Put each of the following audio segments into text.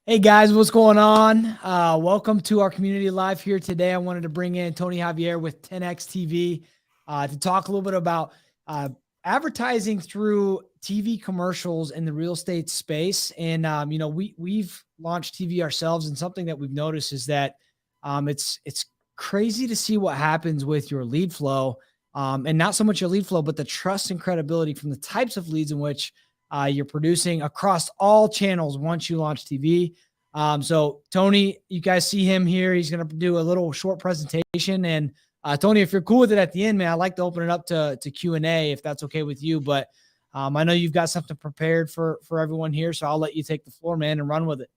Hey guys, what's going on? Welcome to our community live here today. I wanted to bring in Tony Javier with 10X TV to talk a little bit about uh, advertising through TV commercials in the real estate space. And we've launched TV ourselves, and something that we've noticed is that it's crazy to see what happens with your lead flow, and not so much your lead flow, but the trust and credibility from the types of leads in which you're producing across all channels once you launch TV. So Tony, you guys see him here. He's going to do a little short presentation. And Tony, if you're cool with it at the end, man, I'd like to open it up to Q&A if that's okay with you. But I know you've got something prepared for everyone here, so I'll let you take the floor, man, and run with it.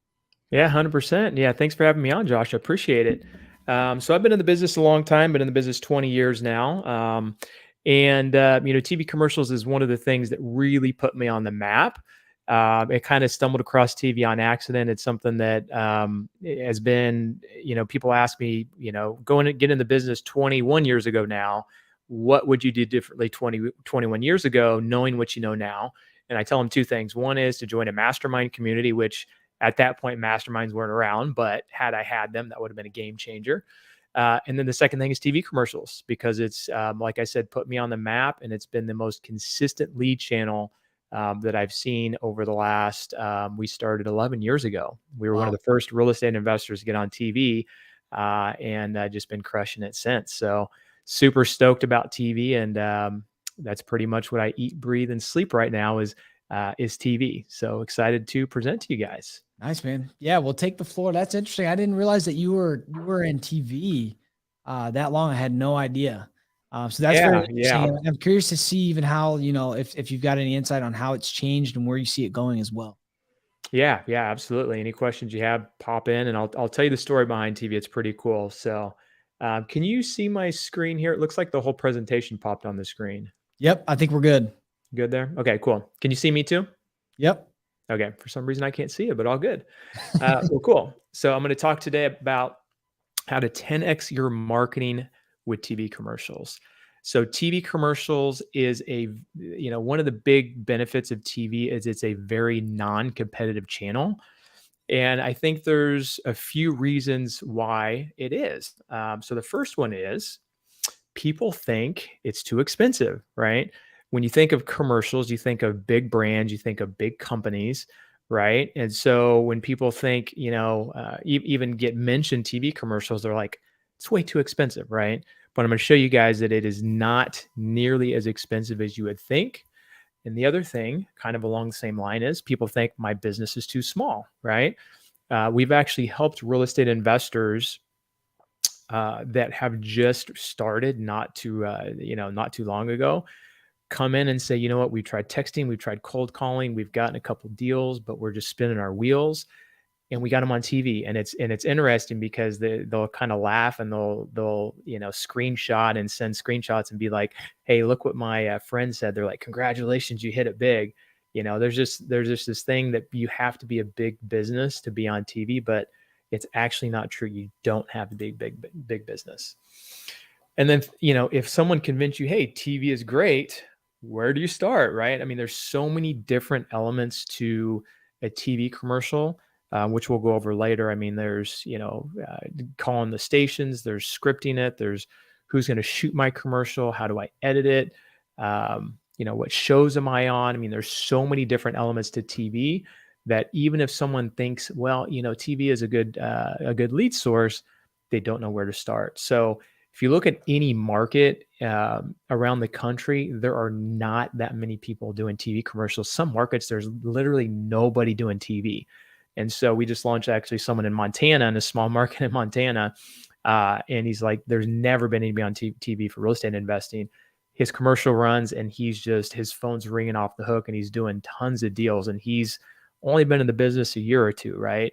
Yeah, 100%. Yeah, thanks for having me on, Josh. I appreciate it. So I've been in the business a long time, been in the business 20 years now. TV commercials is one of the things that really put me on the map. It kind of stumbled across TV on accident. It's something that has been, people ask me, going to get in the business 21 years ago now, what would you do differently 21 years ago, knowing what you know now? And I tell them two things. One is to join a mastermind community, which at that point, masterminds weren't around, but had I had them, that would have been a game changer. And then the second thing is TV commercials, because it's, like I said, put me on the map, and it's been the most consistent lead channel that I've seen over the last, we started 11 years ago. We were one of the first real estate investors to get on TV, and just been crushing it since. So super stoked about TV. And that's pretty much what I eat, breathe, and sleep right now is TV. So excited to present to you guys. Nice, man. Yeah, we'll take the floor. That's interesting. I didn't realize that you were in TV that long. I had no idea. So that's very Yeah. interesting. I'm curious to see even how, if you've got any insight on how it's changed and where you see it going as well. Yeah, absolutely. Any questions you have, pop in, and I'll tell you the story behind TV. It's pretty cool. So, can you see my screen here? It looks like the whole presentation popped on the screen. Yep, I think we're good. Good there? Okay, cool. Can you see me too? Yep. Okay, for some reason I can't see it, but all good. Well, cool. So I'm going to talk today about how to 10x your marketing with TV commercials. So TV commercials is one of the big benefits of TV is it's a very non-competitive channel. And I think there's a few reasons why it is. So the first one is people think it's too expensive, right? When you think of commercials, you think of big brands, you think of big companies, right? And so when people think, even get mentioned TV commercials, they're like, it's way too expensive, right? But I'm going to show you guys that it is not nearly as expensive as you would think. And the other thing, kind of along the same line, is people think my business is too small, right? We've actually helped real estate investors that have just started not too long ago come in and say, you know what, we've tried texting, we've tried cold calling, we've gotten a couple deals, but we're just spinning our wheels, and we got them on TV. And it's interesting because they'll kind of laugh, and they'll screenshot and send screenshots and be like, hey, look what my friend said. They're like, congratulations, you hit it big. There's just this thing that you have to be a big business to be on TV, but it's actually not true. You don't have to be big business. And then, if someone convinced you, hey, TV is great, where do you start, right? I mean, there's so many different elements to a TV commercial, which we'll go over later. I mean, there's, calling the stations, there's scripting it, there's who's going to shoot my commercial, how do I edit it, what shows am I on? I mean, there's so many different elements to TV that even if someone thinks, well, TV is a good lead source, they don't know where to start. So if you look at any market around the country, there are not that many people doing TV commercials. Some markets, there's literally nobody doing TV. And so we just launched actually someone in Montana, in a small market in Montana. And he's like, there's never been anybody on TV for real estate investing. His commercial runs and his phone's ringing off the hook, and he's doing tons of deals. And he's only been in the business a year or two, right?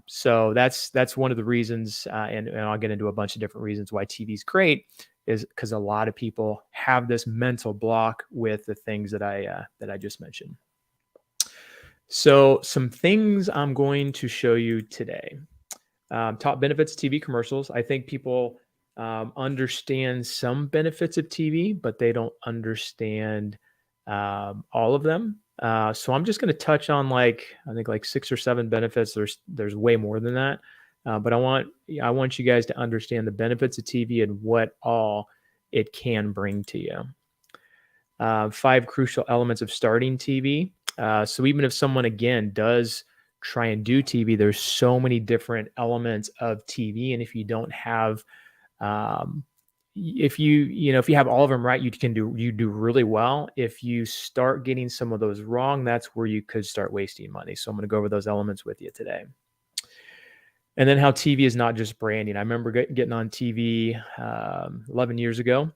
So that's one of the reasons, and I'll get into a bunch of different reasons why TV is great, is because a lot of people have this mental block with the things that I just mentioned. So some things I'm going to show you today. Top benefits of TV commercials. I think people understand some benefits of TV, but they don't understand all of them. So I'm just going to touch on I think 6 or 7 benefits. There's way more than that. But I want you guys to understand the benefits of TV and what all it can bring to you. 5 crucial elements of starting TV. So even if someone again does try and do TV, there's so many different elements of TV, and if you don't have if if you have all of them right, you do really well. If you start getting some of those wrong, that's where you could start wasting money. So I'm going to go over those elements with you today. And then how TV is not just branding. I remember getting on TV 11 years ago,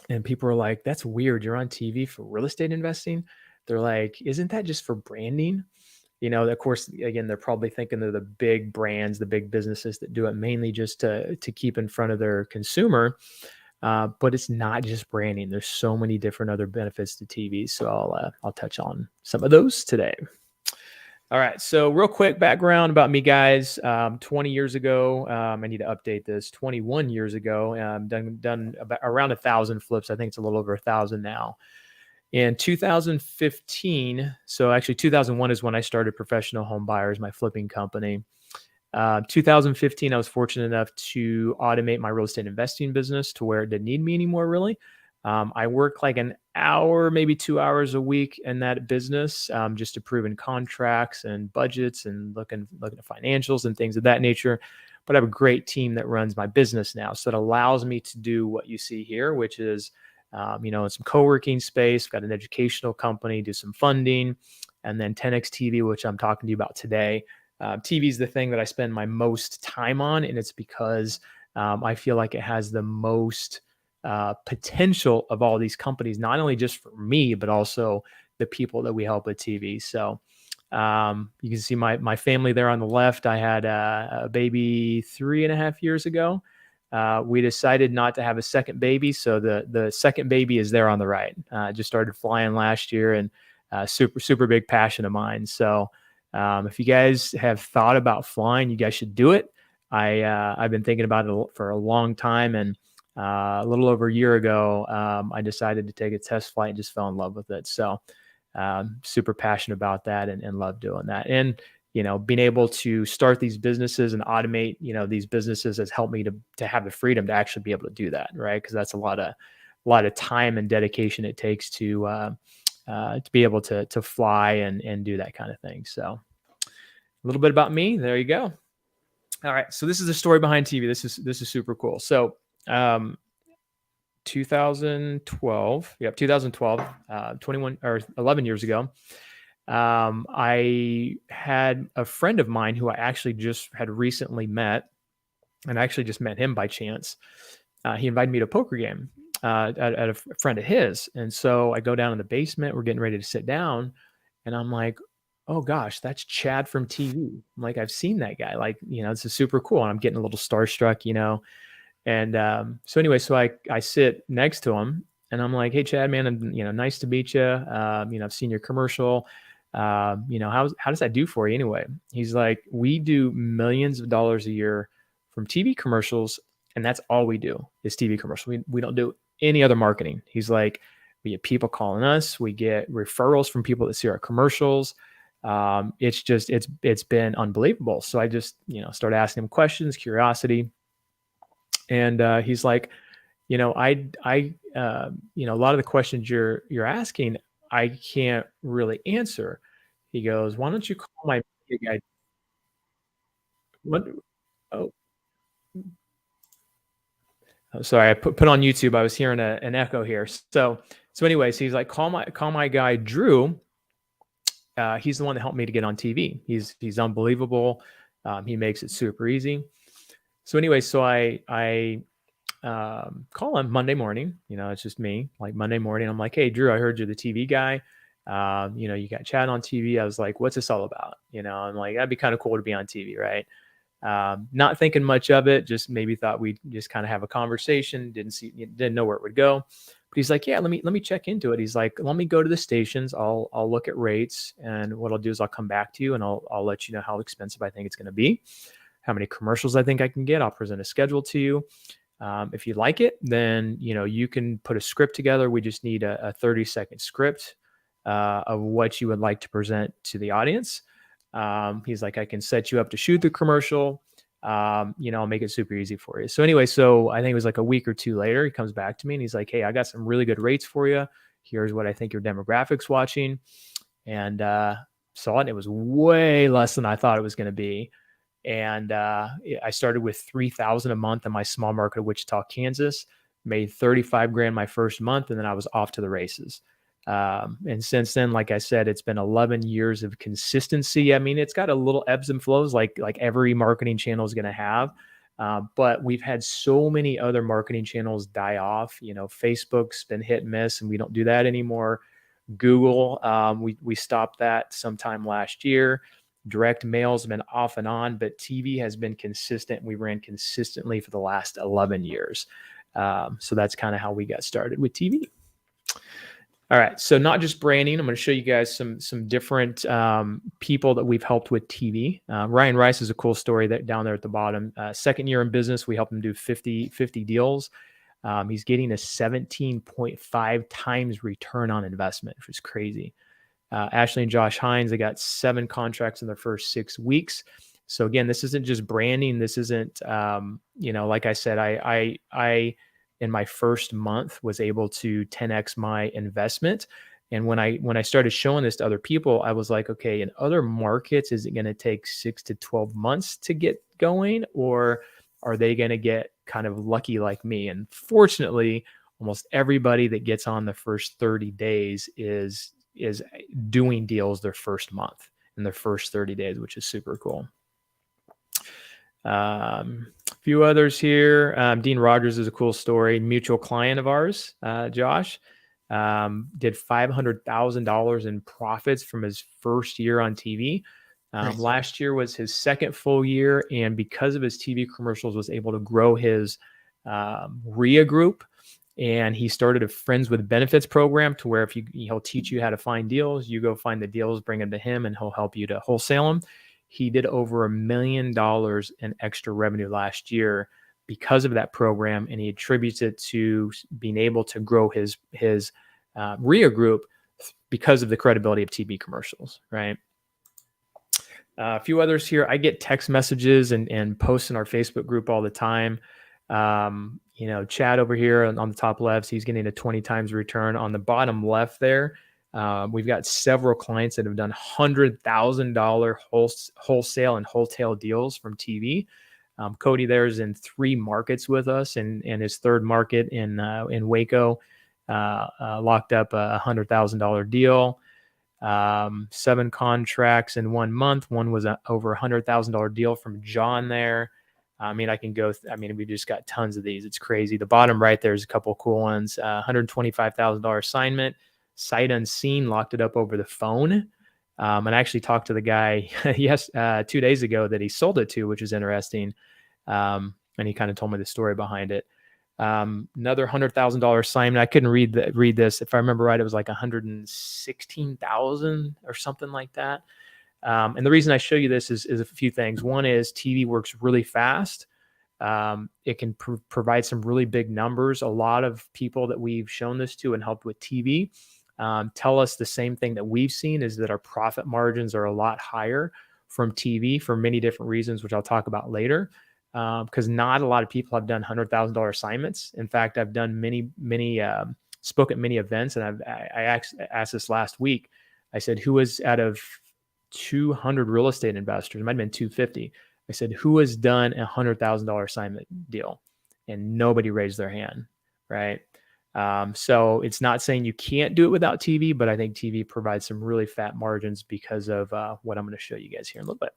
and people were like, "That's weird. You're on TV for real estate investing." They're like, "Isn't that just for branding?" Of course, again, they're probably thinking they're the big brands, the big businesses that do it mainly just to keep in front of their consumer. But it's not just branding. There's so many different other benefits to TV. So I'll touch on some of those today. All right. So real quick background about me, guys. 20 years ago, I need to update this. 21 years ago, done about around 1,000 flips. I think it's a little over 1,000 now. In 2015, so actually 2001 is when I started Professional Home Buyers, my flipping company. 2015, I was fortunate enough to automate my real estate investing business to where it didn't need me anymore, really. I work like an hour, maybe 2 hours a week in that business, just approving contracts and budgets and looking at financials and things of that nature. But I have a great team that runs my business now. So it allows me to do what you see here, which is, in some co-working space, got an educational company, do some funding, and then 10X TV, which I'm talking to you about today. TV is the thing that I spend my most time on, and it's because I feel like it has the most potential of all these companies, not only just for me, but also the people that we help with TV. So you can see my family there on the left. I had a baby 3.5 years ago. We decided not to have a second baby, so the second baby is there on the right. Just started flying last year, and super big passion of mine. So if you guys have thought about flying, you guys should do it. I've been thinking about it for a long time, and a little over a year ago, I decided to take a test flight and just fell in love with it. So super passionate about that and love doing that. And being able to start these businesses and automate, these businesses has helped me to have the freedom to actually be able to do that, right? Because that's a lot of time and dedication it takes to be able to fly and do that kind of thing. So a little bit about me. There you go. All right. So this is the story behind TV. This is super cool. So 2012, 21 or 11 years ago, I had a friend of mine who I actually just had recently met, and I actually just met him by chance. He invited me to a poker game at a friend of his. And so I go down in the basement, we're getting ready to sit down, and I'm like, oh gosh, that's Chad from TV. I'm like, I've seen that guy. Like, this is super cool. And I'm getting a little starstruck, And so anyway, so I sit next to him, and I'm like, hey, Chad, man, nice to meet you. I've seen your commercial. How does that do for you anyway? He's like, we do millions of dollars a year from TV commercials, and that's all we do is TV commercials. We don't do any other marketing. He's like, we get people calling us, we get referrals from people that see our commercials. It's been unbelievable. So I just started asking him questions, curiosity, and he's like, a lot of the questions you're asking, I can't really answer. He goes, why don't you call my media guy? What? Oh, sorry, I put on YouTube. I was hearing an echo here. So anyways, he's like, call my guy Drew. He's the one that helped me to get on TV. He's unbelievable. He makes it super easy. So anyway, so I call him Monday morning. It's just me. Like Monday morning, I'm like, hey, Drew, I heard you're the TV guy. You got Chad on TV. I was like, what's this all about? I'm like, that'd be kind of cool to be on TV, right? Not thinking much of it. Just maybe thought we'd just kind of have a conversation. Didn't know where it would go. But he's like, yeah, let me check into it. He's like, let me go to the stations. I'll look at rates, and what I'll do is I'll come back to you, and I'll let you know how expensive I think it's going to be, how many commercials I think I can get. I'll present a schedule to you. If you like it, then you can put a script together. We just need a 30-second script. of what you would like to present to the audience. He's like, I can set you up to shoot the commercial. I'll make it super easy for you. So anyway, so I think it was like a week or two later, he comes back to me and he's like, hey, I got some really good rates for you. Here's what I think your demographics watching. And saw it, and it was way less than I thought it was going to be. And I started with $3,000 a month in my small market of Wichita, Kansas, made 35 grand my first month. And then I was off to the races. And since then, like I said, it's been 11 years of consistency. I mean, it's got a little ebbs and flows like every marketing channel is going to have. But we've had so many other marketing channels die off. Facebook's been hit and miss, and we don't do that anymore. Google, we stopped that sometime last year. Direct mail's been off and on, but TV has been consistent. We ran consistently for the last 11 years. So that's kind of how we got started with TV. All right. So not just branding. I'm going to show you guys some different people that we've helped with TV. Ryan Rice is a cool story that down there at the bottom. Second year in business, we helped him do 50 deals. He's getting a 17.5 times return on investment, which is crazy. Ashley and Josh Hines, they got 7 contracts in their first 6 weeks. So again, this isn't just branding. This isn't, like I said, I in my first month was able to 10x my investment. And when I started showing this to other people, I was like, okay, in other markets, is it going to take 6 to 12 months to get going, or are they going to get kind of lucky like me? And fortunately, almost everybody that gets on the first 30 days is doing deals their first month in their first 30 days, which is super cool. A few others here. Dean Rogers is a cool story. Mutual client of ours, Josh, did $500,000 in profits from his first year on TV. Nice. Last year was his second full year, and because of his TV commercials, was able to grow his RIA group. And he started a Friends with Benefits program to where he'll teach you how to find deals. You go find the deals, bring them to him, and he'll help you to wholesale them. He did over $1 million in extra revenue last year because of that program, and he attributes it to being able to grow his RIA group because of the credibility of TV commercials, right? A few others here. I get text messages and posts in our Facebook group all the time. Chad over here on the top left, he's getting a 20 times return. On the bottom left there, we've got several clients that have done $100,000 wholesale and wholesale deals from TV. Cody there is in 3 markets with us, and his third market in Waco locked up a $100,000 deal. 7 contracts in 1 month. One was over $100,000 deal from John there. I mean, we've just got tons of these. It's crazy. The bottom right, there's a couple of cool ones. $125,000 assignment, sight unseen, locked it up over the phone. And I actually talked to the guy 2 days ago that he sold it to, which is interesting. And he kind of told me the story behind it. Another $100,000 assignment. I couldn't read this. If I remember right, it was like 116,000 or something like that. And the reason I show you this is a few things. One is TV works really fast. It can provide some really big numbers. A lot of people that we've shown this to and helped with TV tell us the same thing that we've seen, is that our profit margins are a lot higher from TV for many different reasons, which I'll talk about later. Because not a lot of people have done $100,000 assignments. In fact, I've done many, spoke at many events, and I asked this last week. I said, who is out of 200 real estate investors, it might have been 250. I said, who has done a $100,000 assignment deal? And nobody raised their hand, right? So it's not saying you can't do it without TV, but I think TV provides some really fat margins because of what I'm going to show you guys here in a little bit.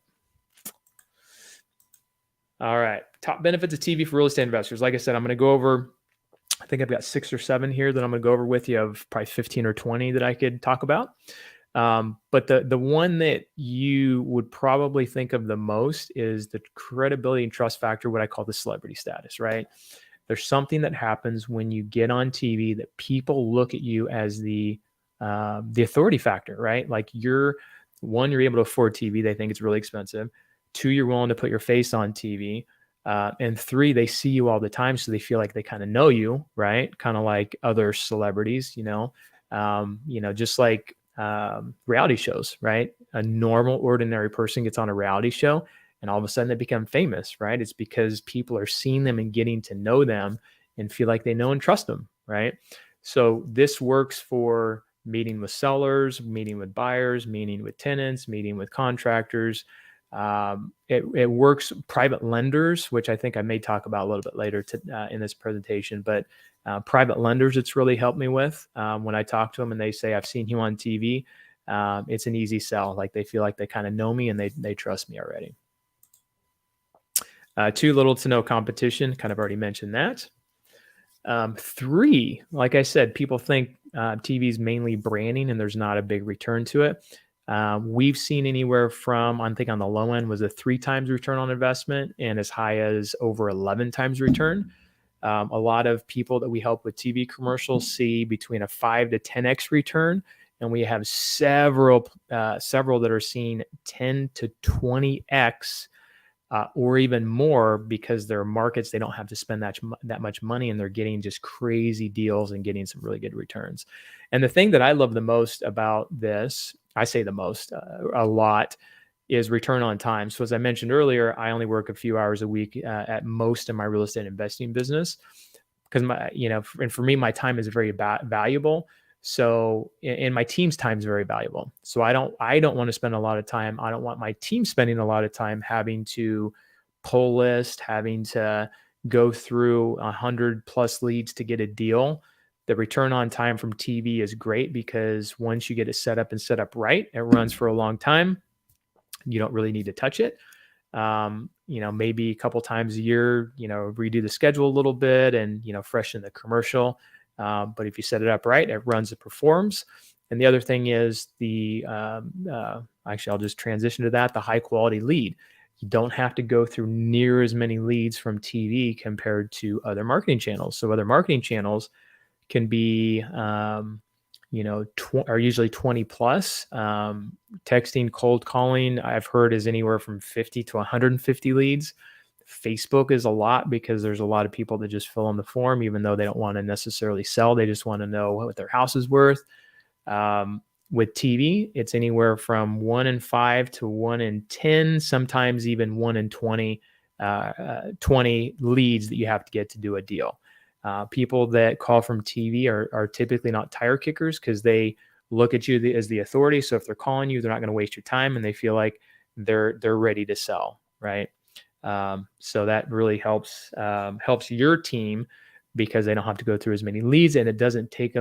All right. Top benefits of TV for real estate investors. Like I said, I'm going to go over, I think I've got 6 or 7 here that I'm going to go over with you, of probably 15 or 20 that I could talk about. But the one that you would probably think of the most is the credibility and trust factor, what I call the celebrity status, right? There's something that happens when you get on TV that people look at you as the authority factor, right? Like you're able to afford TV. They think it's really expensive. 2, you're willing to put your face on TV. And 3, they see you all the time. So they feel like they kind of know you, right? Kind of like other celebrities, just like reality shows, right? A normal, ordinary person gets on a reality show and all of a sudden they become famous, right? It's because people are seeing them and getting to know them and feel like they know and trust them, right? So this works for meeting with sellers, meeting with buyers, meeting with tenants, meeting with contractors. It works private lenders, which I think I may talk about a little bit later in this presentation, but private lenders, it's really helped me with. When I talk to them and they say, I've seen you on TV, it's an easy sell. Like they feel like they kind of know me and they trust me already. Too little to no competition, kind of already mentioned that. 3, like I said, people think TV is mainly branding and there's not a big return to it. We've seen anywhere from, I think on the low end was a 3 times return on investment and as high as over 11 times return. A lot of people that we help with TV commercials see between a 5 to 10x return. And we have several that are seeing 10 to 20x or even more because their markets, they don't have to spend that much money and they're getting just crazy deals and getting some really good returns. And the thing that I love the most about this, I say the most, a lot, is return on time. So as I mentioned earlier, I only work a few hours a week at most in my real estate investing business because and for me, my time is very valuable. So, and my team's time is very valuable. So I don't want to spend a lot of time. I don't want my team spending a lot of time having to pull list, having to go through 100+ leads to get a deal. The return on time from TV is great because once you get it set up right, it runs for a long time. You don't really need to touch it. Maybe a couple times a year, redo the schedule a little bit and, freshen the commercial. But if you set it up right, it runs, it performs. And the other thing is actually, I'll just transition to that, the high quality lead. You don't have to go through near as many leads from TV compared to other marketing channels. So other marketing channels can be, are usually 20 plus. Texting, cold calling, I've heard is anywhere from 50 to 150 leads. Facebook is a lot because there's a lot of people that just fill in the form, even though they don't want to necessarily sell. They just want to know what their house is worth. With TV, it's anywhere from 1 in 5 to 1 in 10, sometimes even 1 in 20 leads that you have to get to do a deal. People that call from TV are typically not tire kickers because they look at you as the authority. So if they're calling you, they're not going to waste your time and they feel like they're ready to sell, right? So that really helps your team because they don't have to go through as many leads and it doesn't take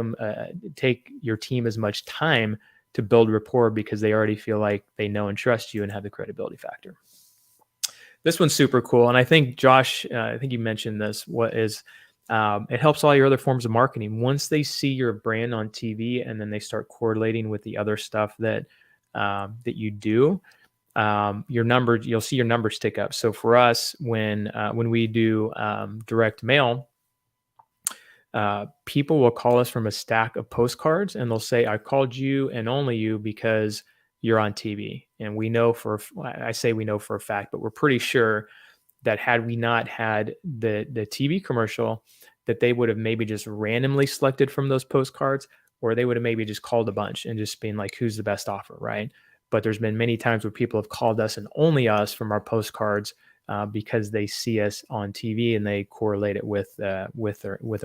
your team as much time to build rapport because they already feel like they know and trust you and have the credibility factor. This one's super cool. And I think Josh, I think you mentioned this, it helps all your other forms of marketing. Once they see your brand on TV and then they start correlating with the other stuff that you do, you'll see your numbers tick up. So for us, when we do direct mail, people will call us from a stack of postcards and they'll say, I called you and only you because you're on TV. And we know for a fact, but we're pretty sure that had we not had the TV commercial, that they would have maybe just randomly selected from those postcards, or they would have maybe just called a bunch and just been like, who's the best offer, right? But there's been many times where people have called us and only us from our postcards because they see us on TV and they correlate it with their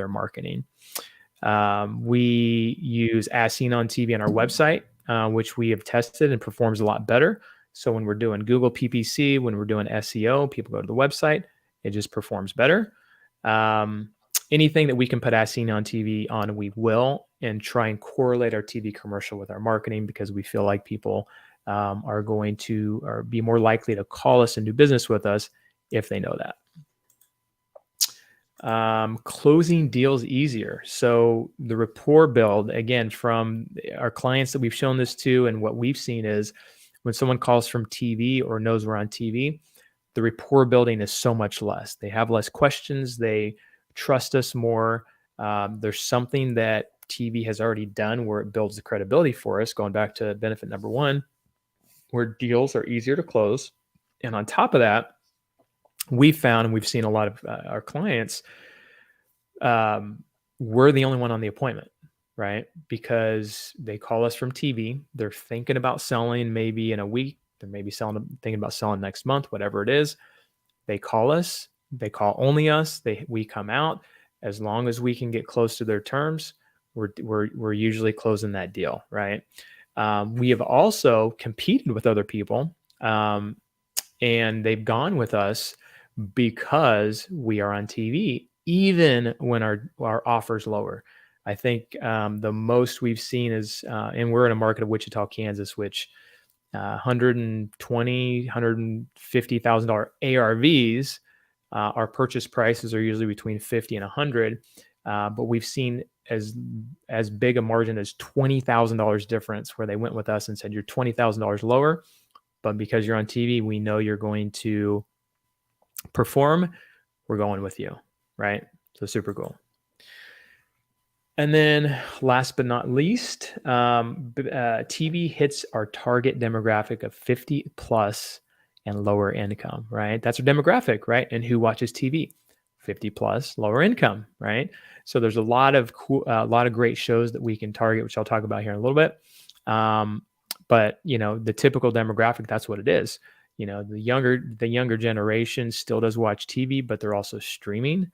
marketing. We use as seen on TV on our website, which we have tested and performs a lot better. So when we're doing Google PPC, when we're doing SEO, people go to the website, it just performs better. Anything that we can put as seen on TV on, we will, and try and correlate our TV commercial with our marketing because we feel like people are going to be more likely to call us and do business with us if they know that. Closing deals easier. So the rapport build, again, from our clients that we've shown this to and what we've seen is when someone calls from TV or knows we're on TV, the rapport building is so much less. They have less questions. They trust us more. There's something that TV has already done where it builds the credibility for us, going back to benefit number 1, where deals are easier to close. And on top of that, we found, and we've seen a lot of our clients, we're the only one on the appointment. right? Because they call us from TV. They're thinking about selling maybe in a week. They're maybe thinking about selling next month, whatever it is. They call us. They call only us. We come out. As long as we can get close to their terms, we're usually closing that deal, right? We have also competed with other people, and they've gone with us because we are on TV, even when our offer's lower. I think the most we've seen is, and we're in a market of Wichita, Kansas, which $120,000, $150,000 ARVs. Our purchase prices are usually between 50 and 100, but we've seen as big a margin as $20,000 difference where they went with us and said, you're $20,000 lower, but because you're on TV, we know you're going to perform. We're going with you, right? So super cool. And then last but not least, TV hits our target demographic of 50 plus and lower income, right? That's our demographic, right? And who watches TV? 50 plus, lower income, right? So there's a lot of great shows that we can target, which I'll talk about here in a little bit. But the typical demographic, that's what it is. The younger generation still does watch TV, but they're also streaming.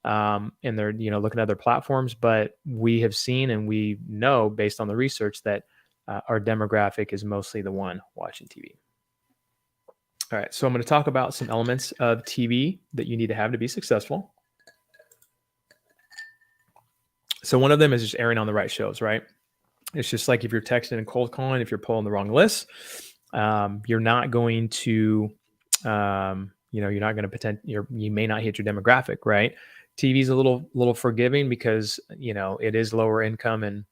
And they're looking at other platforms, but we have seen and we know based on the research that our demographic is mostly the one watching TV. All right, so I'm going to talk about some elements of TV that you need to have to be successful. So one of them is just airing on the right shows, right? It's just like if you're texting and cold calling, if you're pulling the wrong list, you're not going to you're not going to pretend you may not hit your demographic, right? TV is a little forgiving because it is lower income and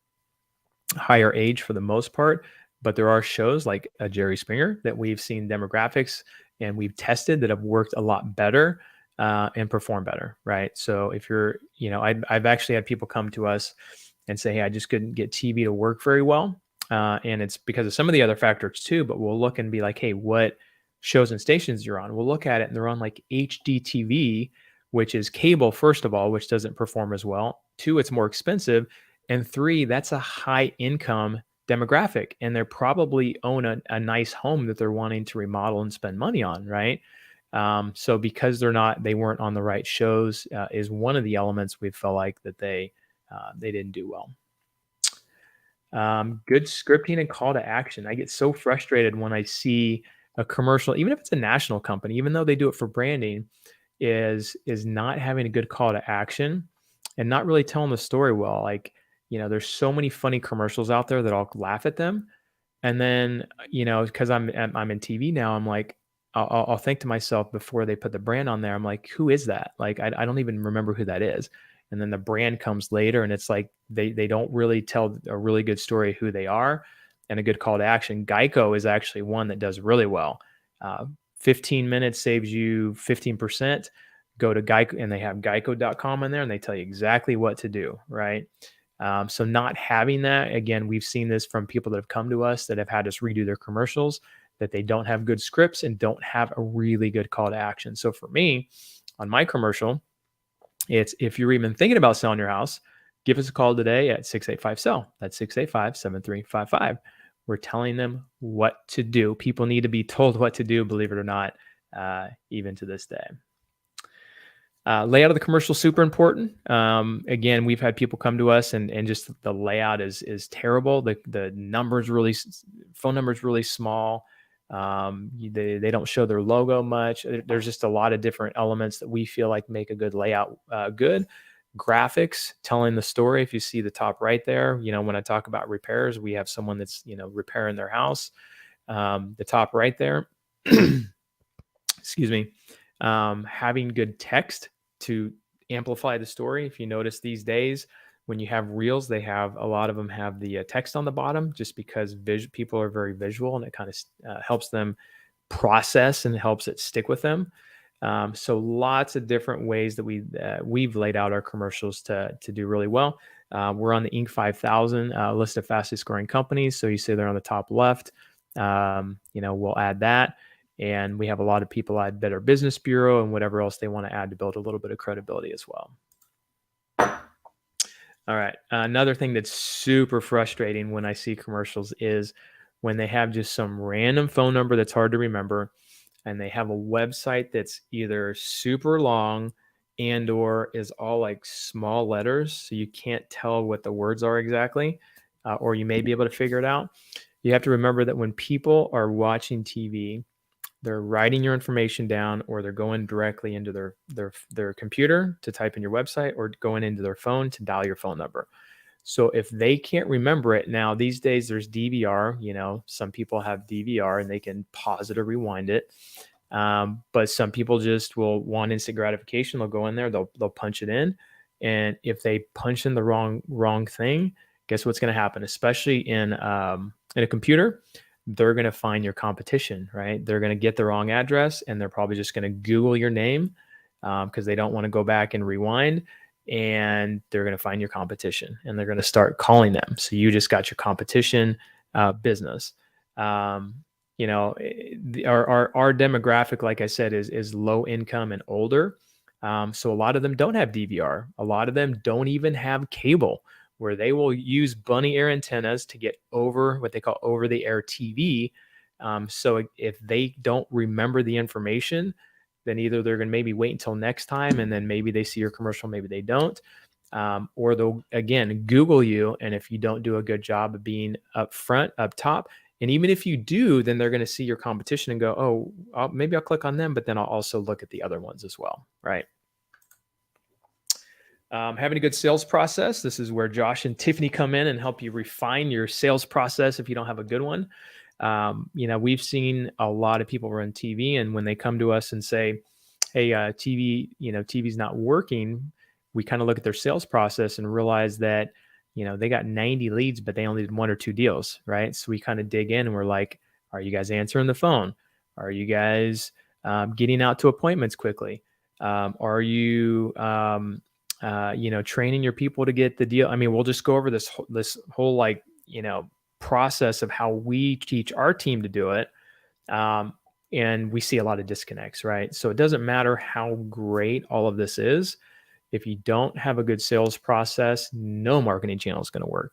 higher age for the most part, but there are shows like a Jerry Springer that we've seen demographics and we've tested that have worked a lot better and perform better, right? So if you're, I've actually had people come to us and say, hey, I just couldn't get TV to work very well, and it's because of some of the other factors too. But we'll look and be like, hey, what shows and stations you're on? We'll look at it and they're on like HDTV, which is cable, first of all, which doesn't perform as well. 2, it's more expensive. And 3, that's a high income demographic. And they're probably own a nice home that they're wanting to remodel and spend money on, right? So because they weren't on the right shows is one of the elements we felt like that they didn't do well. Good scripting and call to action. I get so frustrated when I see a commercial, even if it's a national company, even though they do it for branding, is not having a good call to action and not really telling the story well. Like, there's so many funny commercials out there that I'll laugh at them. And then, because I'm in TV now, I'm like, I'll think to myself before they put the brand on there, I'm like, who is that? Like, I don't even remember who that is. And then the brand comes later and it's like, they don't really tell a really good story of who they are and a good call to action. Geico is actually one that does really well. 15 minutes saves you 15%. Go to Geico and they have geico.com in there and they tell you exactly what to do, right? So not having that, again, we've seen this from people that have come to us that have had us redo their commercials, that they don't have good scripts and don't have a really good call to action. So for me, on my commercial, it's if you're even thinking about selling your house, give us a call today at 685-SELL. That's 685-7355. We're telling them what to do. People need to be told what to do, believe it or not, even to this day. Layout of the commercial is super important. Again, we've had people come to us and just the layout is terrible. The phone number is really small. They don't show their logo much. There's just a lot of different elements that we feel like make a good layout good. Graphics, telling the story. If you see the top right there, when I talk about repairs, we have someone that's, repairing their house. The top right there, excuse me, having good text to amplify the story. If you notice these days, when you have reels, a lot of them have the text on the bottom just because people are very visual and it kind of helps them process and helps it stick with them. So lots of different ways that we've laid out our commercials to do really well. We're on the Inc. 5000 list of fastest growing companies. So you see they're on the top left. We'll add that. And we have a lot of people add Better Business Bureau and whatever else they want to add to build a little bit of credibility as well. All right. Another thing that's super frustrating when I see commercials is when they have just some random phone number that's hard to remember, and they have a website that's either super long and or is all like small letters, so you can't tell what the words are exactly, or you may be able to figure it out. You have to remember that when people are watching TV, they're writing your information down, or they're going directly into their computer to type in your website, or going into their phone to dial your phone number. So if they can't remember it, now these days there's DVR. Some people have DVR and they can pause it or rewind it. But some people just will want instant gratification. They'll go in there, they'll punch it in, and if they punch in the wrong thing, guess what's going to happen? Especially in a computer, they're going to find your competition, right? They're going to get the wrong address, and they're probably just going to Google your name because they don't want to go back and rewind. And they're going to find your competition, and they're going to start calling them. So you just got your competition business. Our demographic, like I said, is low income and older. So a lot of them don't have DVR. A lot of them don't even have cable, where they will use bunny ear antennas to get over what they call over the air TV. So if they don't remember the information, then either they're going to maybe wait until next time, and then maybe they see your commercial, maybe they don't. Or they'll, again, Google you. And if you don't do a good job of being up front, up top, and even if you do, then they're going to see your competition and go, oh, maybe I'll click on them, but then I'll also look at the other ones as well, right? Having a good sales process. This is where Josh and Tiffany come in and help you refine your sales process if you don't have a good one. We've seen a lot of people run TV, and when they come to us and say, hey, TV's not working, we kind of look at their sales process and realize that, they got 90 leads, but they only did 1 or 2 deals, right? So we kind of dig in and we're like, are you guys answering the phone? Are you guys getting out to appointments quickly? Are you, training your people to get the deal? I mean, we'll just go over this whole process of how we teach our team to do it. And we see a lot of disconnects, right? So it doesn't matter how great all of this is. If you don't have a good sales process, no marketing channel is going to work.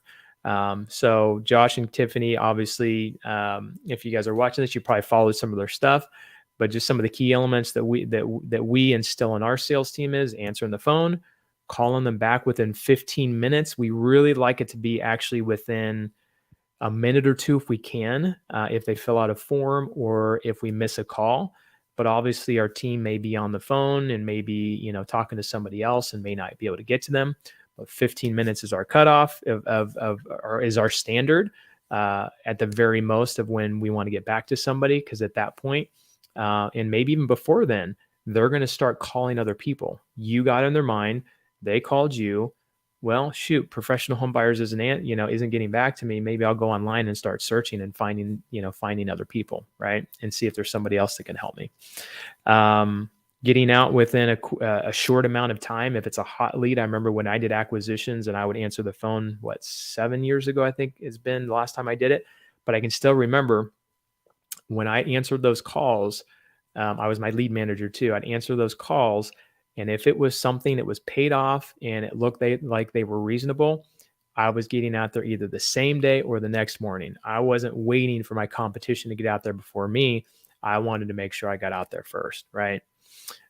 So Josh and Tiffany, obviously, if you guys are watching this, you probably followed some of their stuff, but just some of the key elements that we instill in our sales team is answering the phone, calling them back within 15 minutes. We really like it to be actually within a minute or 2 if we can, if they fill out a form or if we miss a call. But obviously our team may be on the phone and maybe, talking to somebody else and may not be able to get to them. But 15 minutes is our cutoff or is our standard at the very most of when we want to get back to somebody. Because at that point, and maybe even before then, they're going to start calling other people. You got in their mind. They called you. Well, shoot, professional home buyers isn't getting back to me. Maybe I'll go online and start searching and finding other people, right? And see if there's somebody else that can help me. Getting out within a short amount of time. If it's a hot lead, I remember when I did acquisitions and I would answer the phone, 7 years ago, I think has been the last time I did it. But I can still remember when I answered those calls, I was my lead manager too. I'd answer those calls. And if it was something that was paid off and it looked like they were reasonable, I was getting out there either the same day or the next morning. I wasn't waiting for my competition to get out there before me. I wanted to make sure I got out there first, right?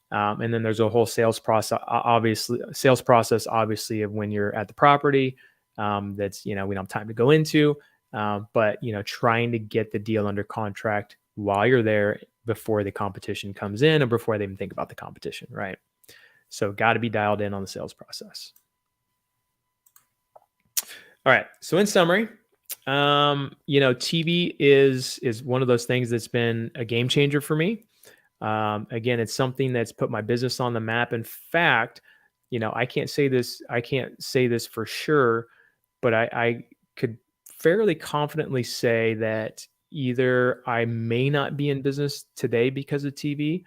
And then there's a whole sales process, obviously, of when you're at the property. That's, we don't have time to go into, but, trying to get the deal under contract while you're there before the competition comes in or before they even think about the competition, right? So got to be dialed in on the sales process. All right. So in summary, TV is one of those things that's been a game changer for me. Again, it's something that's put my business on the map. In fact, I can't say this for sure, but I could fairly confidently say that either I may not be in business today because of TV,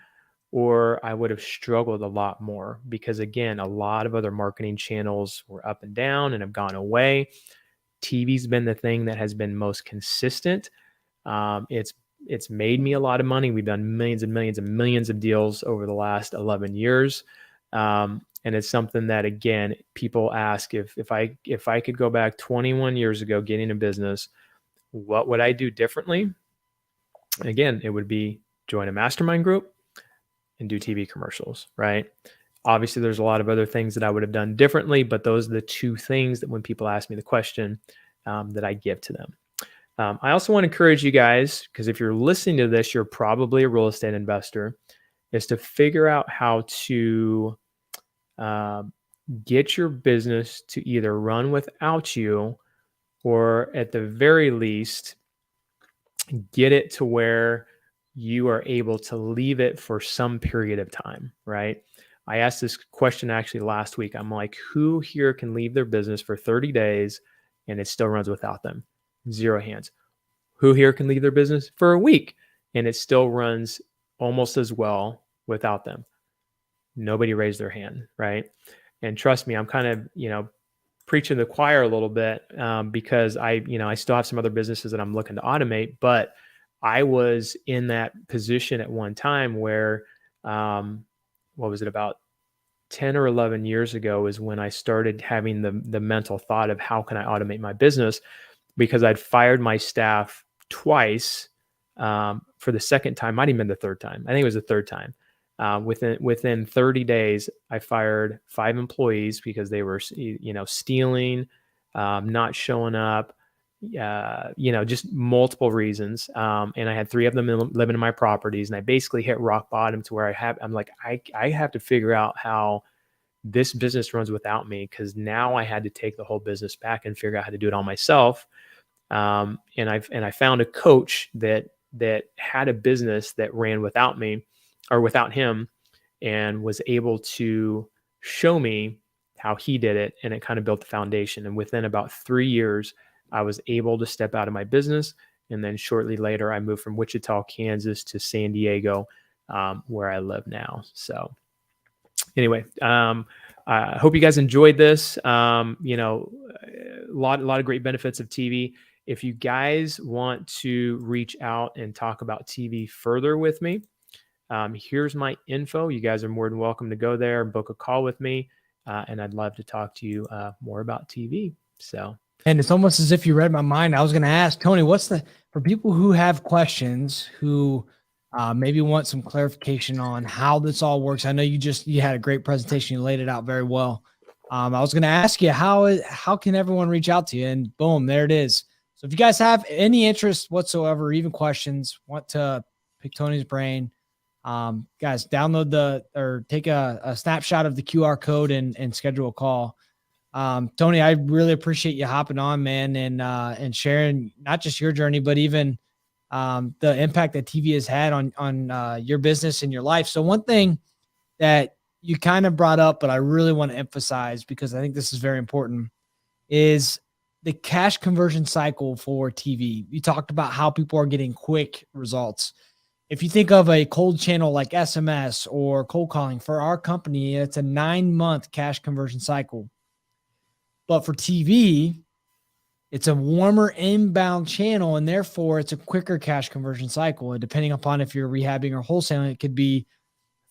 or I would have struggled a lot more because, again, a lot of other marketing channels were up and down and have gone away. TV's been the thing that has been most consistent. It's made me a lot of money. We've done millions and millions and millions of deals over the last 11 years. And it's something that, again, people ask, if I could go back 21 years ago getting a business, what would I do differently? Again, it would be join a mastermind group and do TV commercials, right? Obviously, there's a lot of other things that I would have done differently, but those are the two things that when people ask me the question, that I give to them. I also want to encourage you guys, because if you're listening to this, you're probably a real estate investor, is to figure out how to get your business to either run without you, or at the very least, get it to where you are able to leave it for some period of time, right? I asked this question actually last week. I'm like, who here can leave their business for 30 days and it still runs without them? 0 hands. Who here can leave their business for a week and it still runs almost as well without them? Nobody raised their hand, right? And trust me, I'm kind of, preaching the choir a little bit, because I still have some other businesses that I'm looking to automate, but I was in that position at one time where, what was it, about 10 or 11 years ago is when I started having the mental thought of how can I automate my business, because I'd fired my staff twice. For the second time, might even been the third time. I think it was the third time. Within 30 days, I fired 5 employees because they were, stealing, not showing up, just multiple reasons. And I had 3 of them living in my properties, and I basically hit rock bottom to where I'm like, I have to figure out how this business runs without me, because now I had to take the whole business back and figure out how to do it all myself. And I found a coach that had a business that ran without me, or without him, and was able to show me how he did it. And it kind of built the foundation. And within about 3 years, I was able to step out of my business. And then shortly later, I moved from Wichita, Kansas to San Diego, where I live now. So anyway, I hope you guys enjoyed this. A lot of great benefits of TV. If you guys want to reach out and talk about TV further with me, here's my info. You guys are more than welcome to go there and book a call with me. And I'd love to talk to you more about TV. So, and it's almost as if you read my mind. I was going to ask Tony, for people who have questions, who maybe want some clarification on how this all works. I know you had a great presentation. You laid it out very well. I was going to ask you, how can everyone reach out to you? And boom, there it is. So if you guys have any interest whatsoever, even questions, want to pick Tony's brain, guys, download or take a snapshot of the QR code and schedule a call. Tony, I really appreciate you hopping on, man, and sharing not just your journey, but even the impact that TV has had on your business and your life. So one thing that you kind of brought up, but I really want to emphasize, because I think this is very important, is the cash conversion cycle for TV. You talked about how people are getting quick results. If you think of a cold channel like SMS or cold calling, for our company, it's a 9-month cash conversion cycle. But for TV, it's a warmer inbound channel, and therefore it's a quicker cash conversion cycle. And depending upon if you're rehabbing or wholesaling, it could be,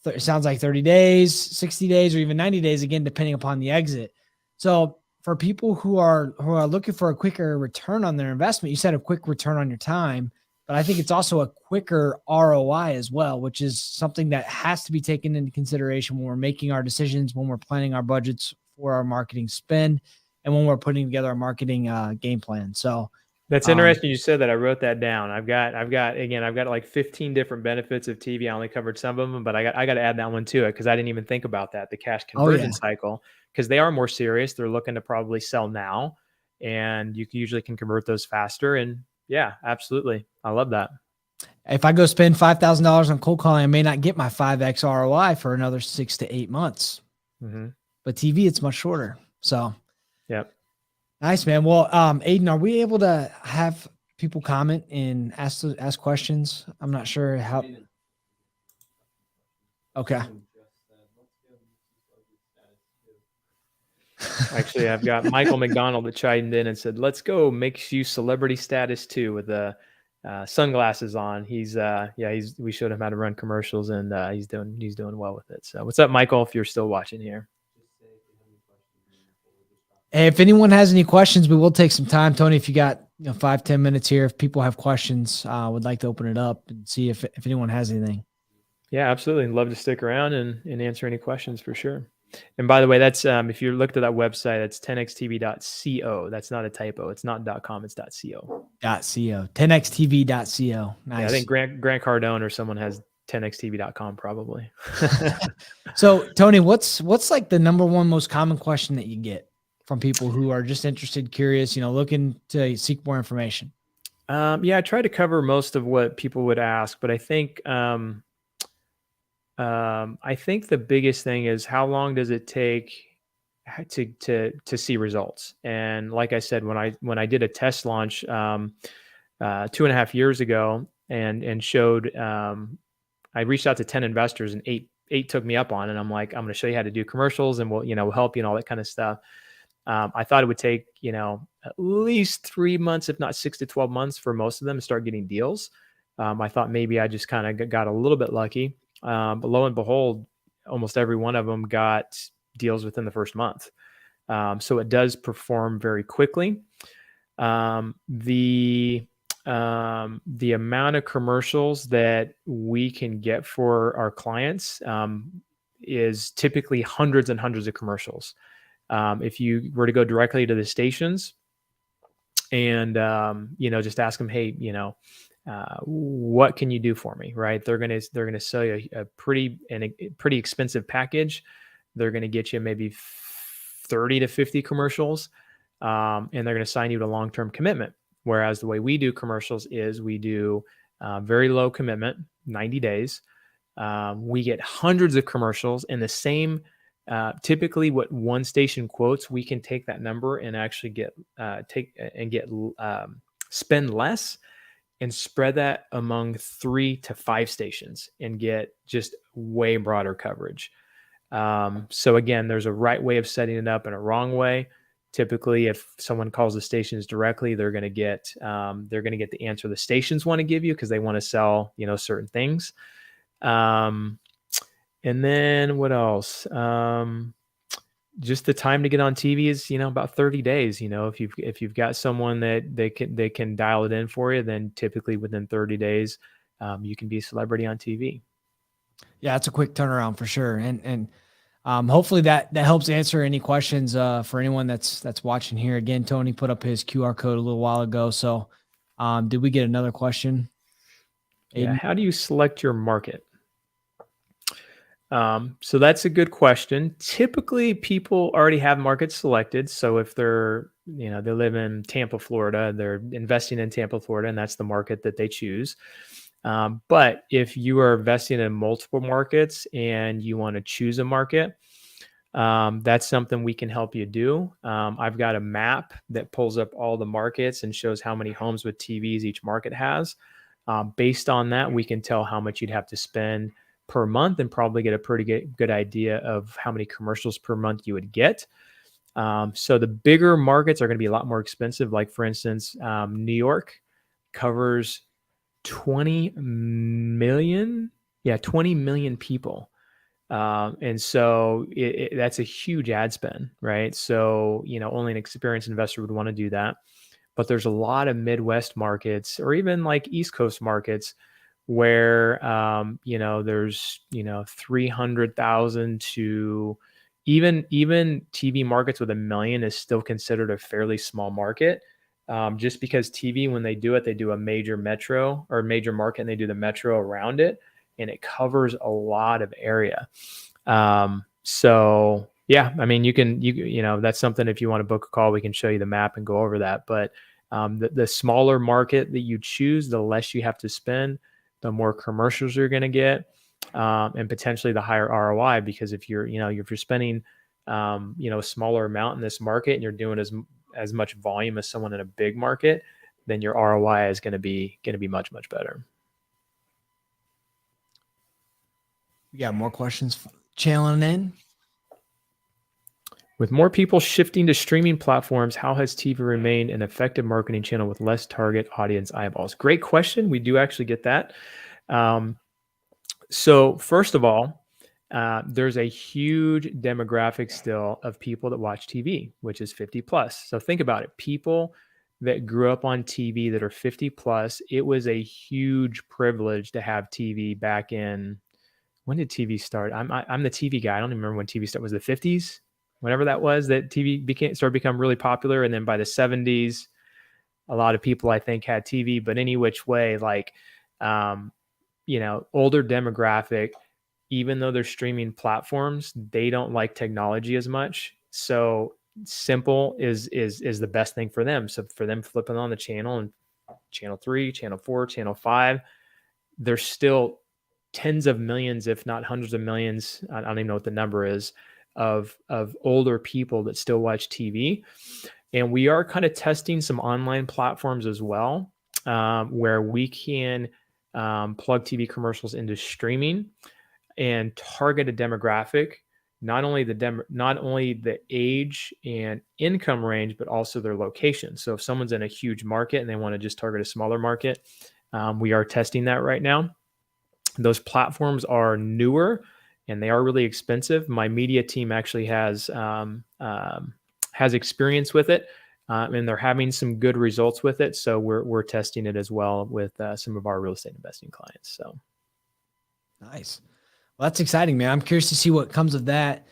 it sounds like 30 days, 60 days, or even 90 days, again, depending upon the exit. So for people who are looking for a quicker return on their investment, you said a quick return on your time, but I think it's also a quicker ROI as well, which is something that has to be taken into consideration when we're making our decisions, when we're planning our budgets for our marketing spend, and when we're putting together our marketing game plan. So that's interesting. You said that. I wrote that down. I've got like 15 different benefits of TV. I only covered some of them, but I got to add that one to it, because I didn't even think about that, the cash conversion cycle, because they are more serious. They're looking to probably sell now, and you usually can convert those faster. And yeah, absolutely. I love that. If I go spend $5,000 on cold calling, I may not get my 5X ROI for another 6 to 8 months. Mm-hmm. But TV, it's much shorter. So yep. Nice, man. Well, Aiden, are we able to have people comment and ask questions? I'm not sure how. Okay. Actually, I've got Michael McDonald that chimed in and said, "Let's go, makes you celebrity status too," with a sunglasses on. We showed him how to run commercials, and he's doing well with it. So what's up, Michael? If you're still watching here. Hey, if anyone has any questions, we will take some time. Tony, if you got 5-10 minutes here, if people have questions, would like to open it up and see if anyone has anything. Yeah, absolutely. Love to stick around and answer any questions for sure. And by the way, that's if you looked at that website, it's 10xtv.co. That's not a typo. It's not .com. It's .co. .co. 10xtv.co. Nice. Yeah, I think Grant Cardone or someone has 10xtv.com probably. So Tony, what's like the number one most common question that you get from people who are just interested, curious, looking to seek more information? Yeah, I try to cover most of what people would ask, but I think the biggest thing is how long does it take to see results? And like I said, when I did a test launch 2.5 years ago and showed, I reached out to 10 investors and eight took me up on it. And I'm like, I'm going to show you how to do commercials and we'll help you and all that kind of stuff. I thought it would take, at least 3 months, if not 6 to 12 months for most of them to start getting deals. I thought maybe I just kind of got a little bit lucky. But lo and behold, almost every one of them got deals within the first month. So it does perform very quickly. The amount of commercials that we can get for our clients is typically hundreds and hundreds of commercials. If you were to go directly to the stations and, just ask them, hey, what can you do for me? Right. They're going to sell you a pretty expensive package. They're going to get you maybe 30 to 50 commercials. And they're going to sign you to a long-term commitment. Whereas the way we do commercials is we do very low commitment, 90 days. We get hundreds of commercials in the same, typically what one station quotes, we can take that number and actually spend less and spread that among 3 to 5 stations and get just way broader coverage. So again, there's a right way of setting it up and a wrong way. Typically, if someone calls the stations directly, they're going to get the answer the stations want to give you because they want to sell, certain things. And then what else? Just the time to get on TV is, about 30 days. If you've got someone that they can dial it in for you, then typically within 30 days, you can be a celebrity on TV. Yeah, it's a quick turnaround for sure. And hopefully that helps answer any questions for anyone that's watching here. Again, Tony put up his QR code a little while ago. So did we get another question? Yeah. How do you select your market? So that's a good question. Typically people already have markets selected. So if they're, they live in Tampa, Florida, they're investing in Tampa, Florida, and that's the market that they choose. But if you are investing in multiple markets and you want to choose a market, that's something we can help you do. I've got a map that pulls up all the markets and shows how many homes with TVs each market has. Based on that, we can tell how much you'd have to spend per month and probably get a pretty good idea of how many commercials per month you would get. So the bigger markets are going to be a lot more expensive. Like for instance, New York covers 20 million people. And so that's a huge ad spend, right? So, only an experienced investor would want to do that. But there's a lot of Midwest markets or even like East Coast markets where, there's, 300,000 to even TV markets with 1 million is still considered a fairly small market. Just because TV, when they do it, they do a major metro or major market and they do the metro around it and it covers a lot of area. So yeah, I mean, that's something, if you want to book a call, we can show you the map and go over that. But the smaller market that you choose, the less you have to spend, the more commercials you're going to get, and potentially the higher ROI, because if you're spending, a smaller amount in this market and you're doing as much volume as someone in a big market, then your ROI is going to be much, much better. We got more questions channeling in. With more people shifting to streaming platforms, how has TV remained an effective marketing channel with less target audience eyeballs? Great question. We do actually get that. So first of all, there's a huge demographic still of people that watch TV, which is 50 plus. So think about it. People that grew up on TV that are 50 plus, it was a huge privilege to have TV back in, when did TV start? I'm the TV guy. I don't even remember when TV started. Was it the 50s? Whenever that was, that TV started to become really popular. And then by the 70s, a lot of people I think had TV, but any which way, like, older demographic, even though they're streaming platforms, they don't like technology as much. So simple is the best thing for them. So for them flipping on the channel, and channel 3, channel 4, channel 5, there's still tens of millions, if not hundreds of millions, I don't even know what the number is, of older people that still watch TV. And we are kind of testing some online platforms as well, where we can plug TV commercials into streaming and target a demographic, not only the age and income range, but also their location. So if someone's in a huge market and they want to just target a smaller market, we are testing that right now. Those platforms are newer and they are really expensive. My media team actually has experience with it, and they're having some good results with it. So we're testing it as well with some of our real estate investing clients. So nice. Well, that's exciting, man. I'm curious to see what comes of that.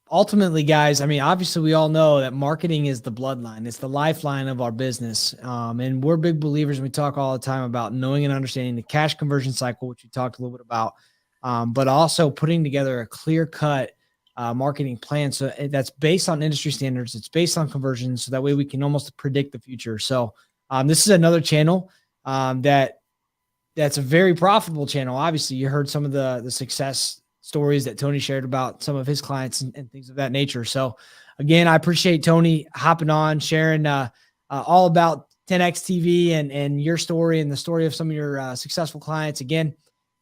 Ultimately, guys, I mean, obviously we all know that marketing is the bloodline. It's the lifeline of our business. And we're big believers. And we talk all the time about knowing and understanding the cash conversion cycle, which we talked a little bit about, but also putting together a clear-cut marketing plan. So that's based on industry standards. It's based on conversions. So that way we can almost predict the future. So this is another channel that's a very profitable channel. Obviously, you heard some of the success stories that Tony shared about some of his clients and things of that nature. So again, I appreciate Tony hopping on, sharing all about 10X TV and your story and the story of some of your successful clients. Again,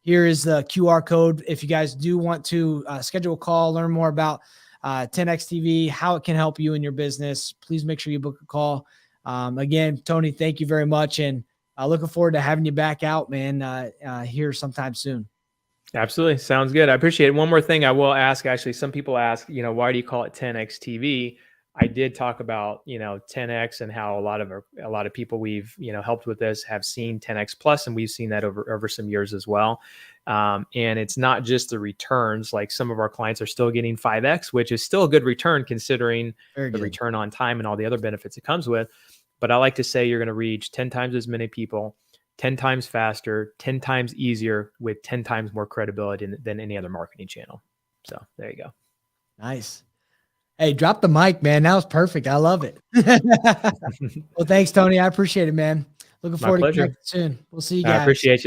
here is the QR code. If you guys do want to schedule a call, learn more about 10X TV, how it can help you in your business, please make sure you book a call. Again, Tony, thank you very much. And looking forward to having you back out, man, here sometime soon. absolutely. Sounds good. I appreciate it. One more thing I will ask, actually, some people ask, why do you call it 10X TV? I did talk about, 10X and how a lot of people we've, helped with this have seen 10X plus, and we've seen that over some years as well. And it's not just the returns, like some of our clients are still getting 5X, which is still a good return considering the return on time and all the other benefits it comes with. But I like to say you're going to reach 10 times as many people, 10 times faster, 10 times easier, with 10 times more credibility than any other marketing channel. So there you go. Nice. Hey, drop the mic, man. That was perfect. I love it. Well, thanks, Tony. I appreciate it, man. Looking forward to connecting soon. We'll see you guys. I appreciate you.